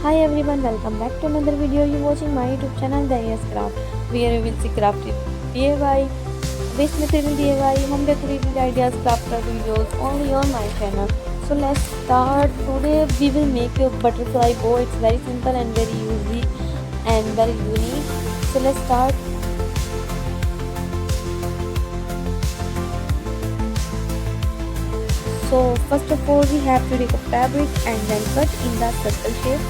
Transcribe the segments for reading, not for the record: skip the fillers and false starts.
Hi everyone, welcome back to another video. You're watching my YouTube channel The Yes Craft, where we will see crafted DIY, waste material DIY, home decorated ideas, crafted videos only on my channel. So let's start. Today we will make a butterfly bow. It's very simple and very easy and very unique. So let's start. So first of all we have to take a fabric and then cut in the circle shape,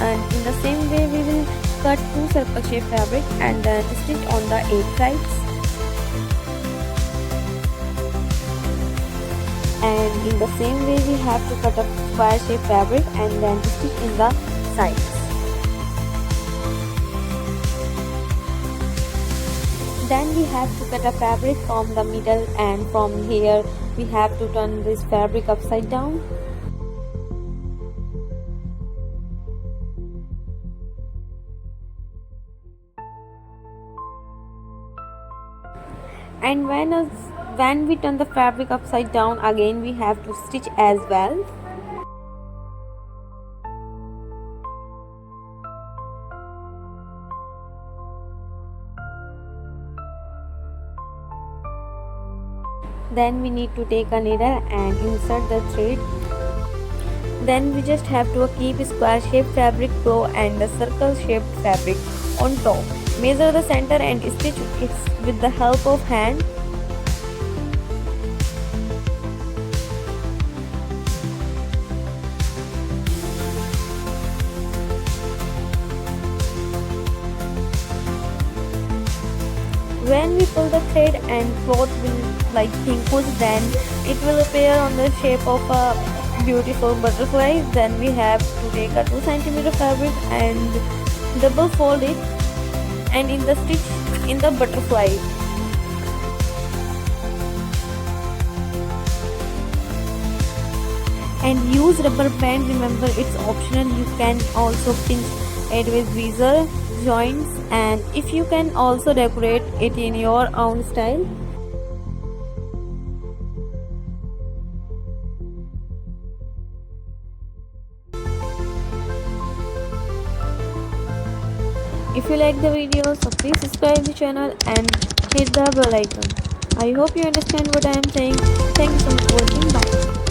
and in the same way we will cut two circle shape fabric and then stitch on the 8 sides, and in the same way we have to cut a square shape fabric and then stitch in the sides. Then we have to cut a fabric from the middle, and from here we have to turn this fabric upside down. And when we turn the fabric upside down again, we have to stitch as well. Then we need to take a needle and insert the thread. Then we just have to keep square shaped fabric below and the circle shaped fabric on top. Measure the center and stitch it with the help of hand. When we pull the thread and cloth will push, then it will appear on the shape of a beautiful butterfly. Then we have to take a 2 cm fabric and double fold it and in the stitch in the butterfly. And use rubber band. Remember, it's optional. You can also pinch it with tweezer joints, and if you can also decorate it in your own style. If you like the video, so please subscribe the channel and hit the bell icon. I hope you understand what I am saying. Thank you so much for watching. Bye.